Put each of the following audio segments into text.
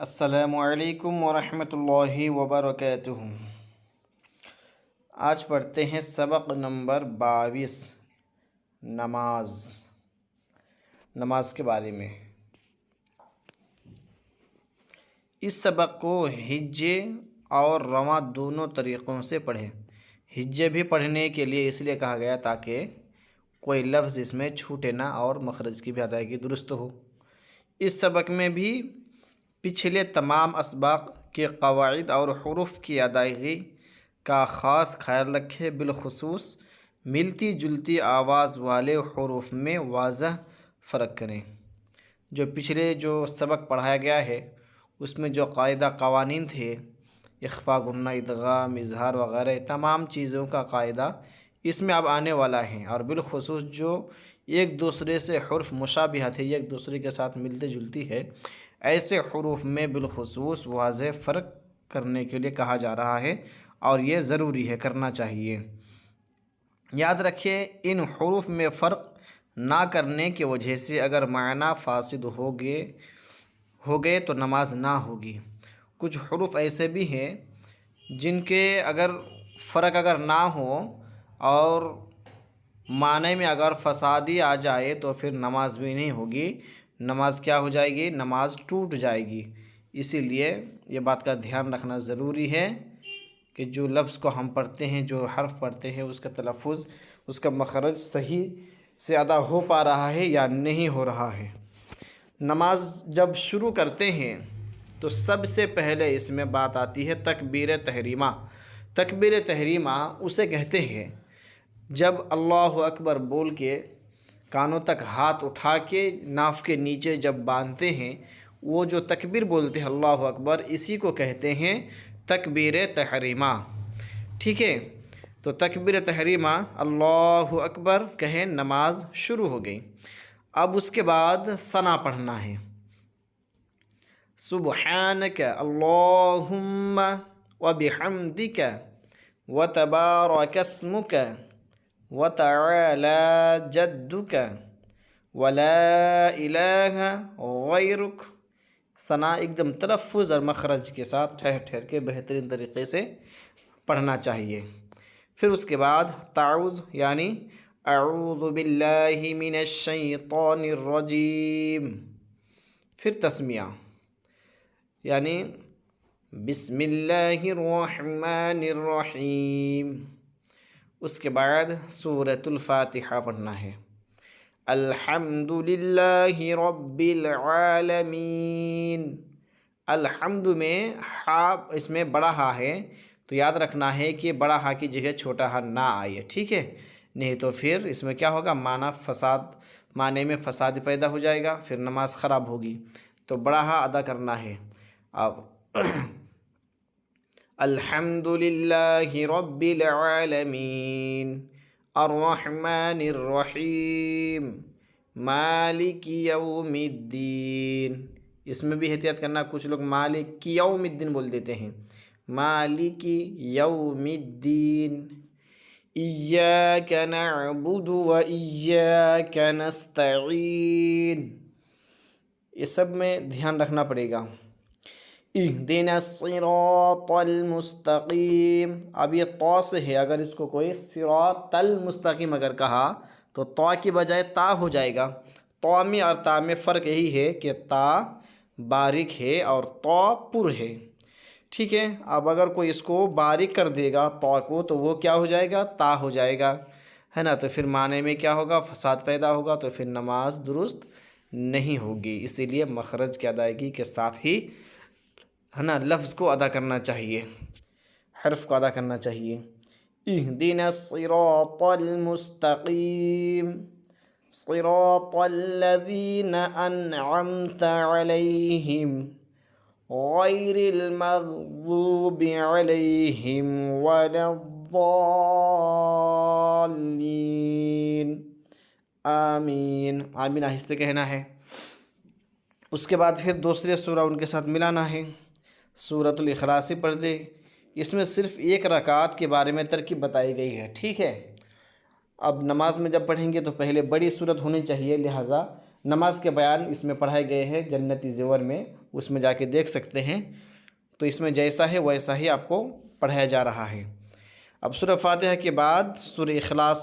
السلام علیکم ورحمۃ اللہ وبرکاتہ۔ آج پڑھتے ہیں سبق نمبر 22، نماز کے بارے میں۔ اس سبق کو ہجے اور رواں دونوں طریقوں سے پڑھیں۔ ہجے بھی پڑھنے کے لیے اس لیے کہا گیا تاکہ کوئی لفظ اس میں چھوٹے نہ اور مخرج کی بھی ادائیگی درست ہو۔ اس سبق میں بھی پچھلے تمام اسباق کے قواعد اور حروف کی ادائیگی کا خاص خیال رکھیں، بالخصوص ملتی جلتی آواز والے حروف میں واضح فرق کریں۔ جو پچھلے سبق پڑھایا گیا ہے اس میں جو قوانین تھے، اخفا، غنہ، ادغام، اظہار وغیرہ تمام چیزوں کا قاعدہ اس میں اب آنے والا ہے، اور بالخصوص جو ایک دوسرے سے حرف مشابہت ہے، ایک دوسرے کے ساتھ ملتے جلتی ہے، ایسے حروف میں بالخصوص واضح فرق کرنے کے لیے کہا جا رہا ہے، اور یہ ضروری ہے، کرنا چاہیے۔ یاد رکھیں، ان حروف میں فرق نہ کرنے کی وجہ سے اگر معنی فاسد ہو گئے تو نماز نہ ہوگی۔ کچھ حروف ایسے بھی ہیں جن کے فرق اگر نہ ہو اور معنی میں اگر فسادی آ جائے تو پھر نماز بھی نہیں ہوگی، نماز کیا ہو جائے گی؟ نماز ٹوٹ جائے گی۔ اسی لیے یہ بات کا دھیان رکھنا ضروری ہے کہ جو لفظ کو ہم پڑھتے ہیں، جو حرف پڑھتے ہیں، اس کا تلفظ، اس کا مخرج صحیح سے ادا ہو پا رہا ہے یا نہیں ہو رہا ہے۔ نماز جب شروع کرتے ہیں تو سب سے پہلے اس میں بات آتی ہے تکبیر تحریمہ۔ تکبیر تحریمہ اسے کہتے ہیں جب اللہ اکبر بول کے کانوں تک ہاتھ اٹھا کے ناف کے نیچے جب باندھتے ہیں، وہ جو تکبیر بولتے ہیں اللہ اکبر، اسی کو کہتے ہیں تکبیر تحریمہ۔ ٹھیک ہے، تو تکبیر تحریمہ اللہ اکبر کہیں، نماز شروع ہو گئی۔ اب اس کے بعد ثنا پڑھنا ہے، سبحانک اللہم وبحمدک وتبارک اسمک وتعالی جدک ولا الہ غیرک۔ ثنا ایک دم تلفظ اور مخرج کے ساتھ ٹھہر کے بہترین طریقے سے پڑھنا چاہیے۔ پھر اس کے بعد تعوذ، یعنی اعوذ باللہ من الشیطان الرجیم۔ پھر تسمیہ، یعنی بسم اللہ الرحمن الرحیم۔ اس کے بعد سورۃ الفاتحہ پڑھنا ہے، الحمد للہ رب العالمین۔ الحمد میں ہا، اس میں بڑا ہا ہے، تو یاد رکھنا ہے کہ بڑا ہا کی جگہ چھوٹا ہا نہ آئے، ٹھیک ہے؟ نہیں تو پھر اس میں کیا ہوگا؟ معنی میں فساد پیدا ہو جائے گا، پھر نماز خراب ہوگی، تو بڑا ہا ادا کرنا ہے۔ اب الحمد للہ رب العالمین الرحمن الرحیم مالک یوم الدین۔ اس میں بھی احتیاط کرنا، کچھ لوگ مالک یوم الدین بول دیتے ہیں، مالک یوم الدین۔ ایاک نعبد و ایاک نستعین، یہ سب میں دھیان رکھنا پڑے گا۔ اہدنا الصراط المستقیم، اب یہ طا سے ہے، اگر اس کو کوئی صراط المستقیم اگر کہا تو طا کی بجائے تا ہو جائے گا۔ طا میں اور تا میں فرق یہی ہے کہ تا باریک ہے اور طا پر ہے، ٹھیک ہے؟ اب اگر کوئی اس کو باریک کر دے گا طا کو تو وہ کیا ہو جائے گا؟ تا ہو جائے گا، ہے نا؟ تو پھر معنی میں کیا ہوگا؟ فساد پیدا ہوگا، تو پھر نماز درست نہیں ہوگی۔ اسی لیے مخرج کی ادائیگی کے ساتھ ہی، ہے نا، لفظ کو ادا کرنا چاہیے، حرف کو ادا کرنا چاہیے۔ اہدنا الصراط المستقیم صراط الذین انعمت علیہم غیر المغضوب علیہم ولا الضالین۔ آمین، آمین آہستہ کہنا ہے۔ اس کے بعد پھر دوسرے سورہ ان کے ساتھ ملانا ہے، سورۃ الاخلاص پڑھ دے۔ اس میں صرف ایک رکعت کے بارے میں ترکیب بتائی گئی ہے، ٹھیک ہے؟ اب نماز میں جب پڑھیں گے تو پہلے بڑی سورت ہونی چاہیے، لہٰذا نماز کے بیان اس میں پڑھائے گئے ہیں جنتی زیور میں، اس میں جا کے دیکھ سکتے ہیں۔ تو اس میں جیسا ہے ویسا ہی آپ کو پڑھایا جا رہا ہے۔ اب سورہ فاتحہ کے بعد سورہ اخلاص۔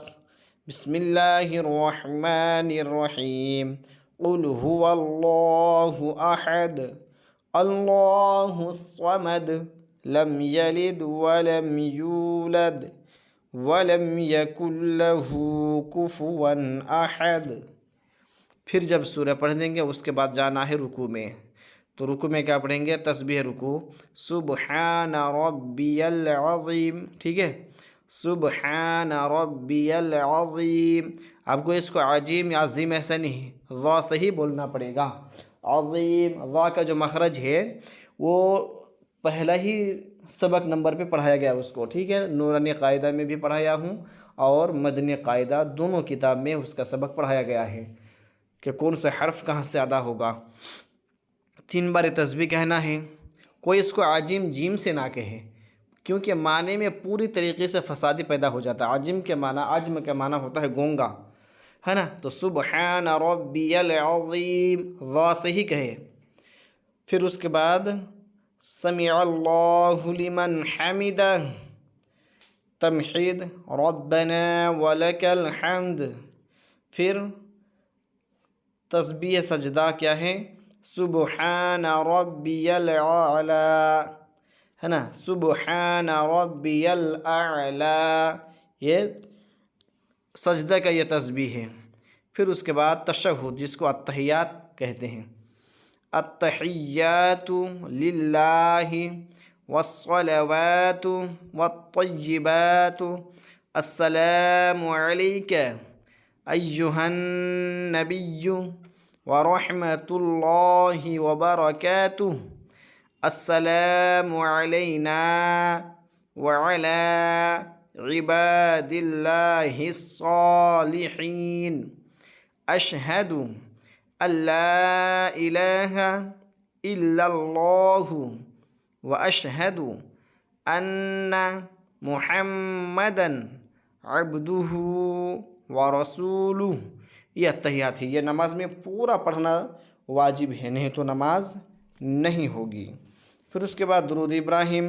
بسم اللہ الرحمن الرحیم، قل هو اللہ احد اللہ الصمد لم یلد ولم یولد ولم یکن لہ کفوا احد۔ پھر جب سورہ پڑھ دیں گے اس کے بعد جانا ہے رکوع میں۔ تو رکوع میں کیا پڑھیں گے؟ تسبیح رکوع، سبحان ربی العظیم، ٹھیک ہے، سبحان ربی العظیم۔ آپ کو اس کو عظیم یا عظیم ایسا نہیں، ضا سے ہی بولنا پڑے گا، عظیم۔ ضا کا جو مخرج ہے وہ پہلا ہی سبق نمبر پہ پڑھایا گیا اس کو، ٹھیک ہے، نورانی قاعدہ میں بھی پڑھایا ہوں اور مدنی قاعدہ دونوں کتاب میں اس کا سبق پڑھایا گیا ہے کہ کون سے حرف کہاں سے ادا ہوگا۔ 3 بار تسبیح کہنا ہے۔ کوئی اس کو عجیم جیم سے نہ کہے، کیونکہ معنی میں پوری طریقے سے فسادی پیدا ہو جاتا ہے۔ عجم کے معنی، عجم کے معنی ہوتا ہے گونگا، ہے نا؟ تو سبحان ربی العظیم ضا سے ہی کہے۔ پھر اس کے بعد سمع اللہ لمن حمدہ، تمحید، ربنا ولک الحمد۔ پھر تسبیح سجدہ کیا ہے؟ سبحان ربی الاعلی، ہے نا، سبحان ربی الاعلی، یہ سجدہ کا یہ تسبیح ہے۔ پھر اس کے بعد تشہد، جس کو التحیات کہتے ہیں۔ التحیات للہ والصلوات والطیبات السلام علیک ایہا النبی ورحمۃ اللہ وبرکاتہ السلام علینا وعلی عباد اللہ الصالحین اشہد ان لا الہ الا اللہ واشہد ان محمدا عبدہ ورسولہ۔ یہ اتحیات ہے، یہ نماز میں پورا پڑھنا واجب ہے، نہیں تو نماز نہیں ہوگی۔ پھر اس کے بعد درود ابراہیم،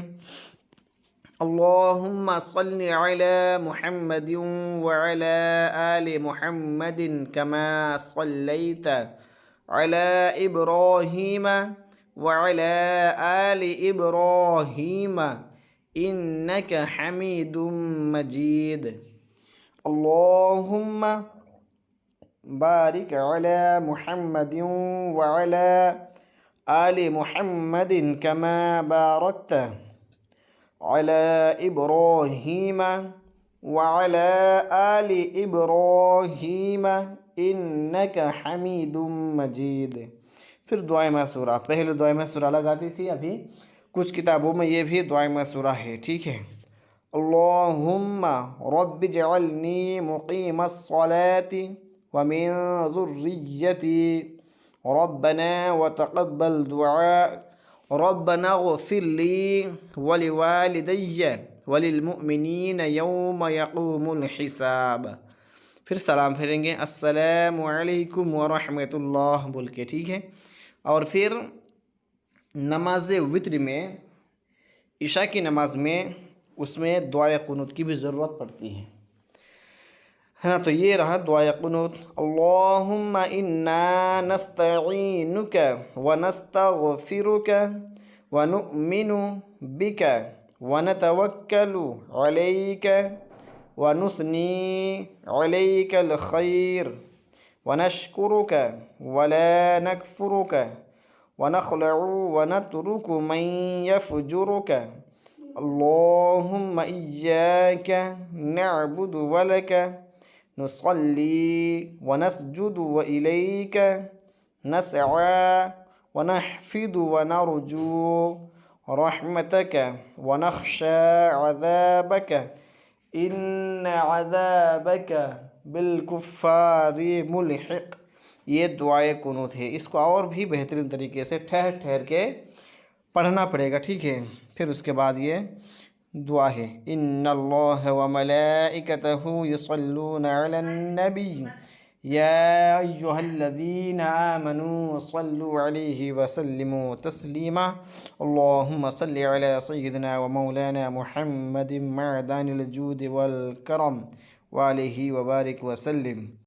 اللہم صلی علی محمد وعلی آل محمد کما صلیت علی ابراہیم وعلی آل ابراہیم انک حمید مجید۔ اللہم بارک علی محمد وعلی آل محمد کما بارکت علی ابراہیم وعلی آل ابراہیم انک حمید مجید۔ پھر دعائے مأثورہ، پہلے دعائے مأثورہ الگ آتی تھی، ابھی کچھ کتابوں میں یہ بھی دعائے مأثورہ ہے، ٹھیک ہے۔ اللہم رب اجعلنی مقیم الصلاة ومن ذریتی ربنا وتقبل دعاء ربنا اغفر لی ولوالدی وللمؤمنین یوم یقوم الحساب۔ پھر سلام پھیریں گے، السلام علیکم ورحمۃ اللہ بول کے، ٹھیک ہے۔ اور پھر نماز وتر میں، عشاء کی نماز میں، اس میں دعائے قنوت کی بھی ضرورت پڑتی ہے نا۔ تو یہ رہا دعائے قنوت، اللہم انا نستعینک ونستغفرک ونؤمن بک ونتوکل علیک ونثنی علیک الخیر ونشکرک ولا نکفرک ونخلع ونترک من یفجرک اللہم ایاک نعبد ولک نصلی ونسجد وإلیک نسعی ونحفظ ونرجو رحمتک ونخشى عذابک ان عذابک بالکفار ملحق۔ یہ دعائے قنوت ہے، اس کو اور بھی بہترین طریقے سے ٹھہر ٹھہر کے پڑھنا پڑے گا، ٹھیک ہے۔ پھر اس کے بعد یہ دعا ہے، ان اللہ وملائکتہ یصلون علی النبی يا أيها الذين آمنوا صلوا عليه وسلموا تسليما اللهم صل على سيدنا ومولانا محمد معدن الجود والكرم وعليه وبارك وسلم.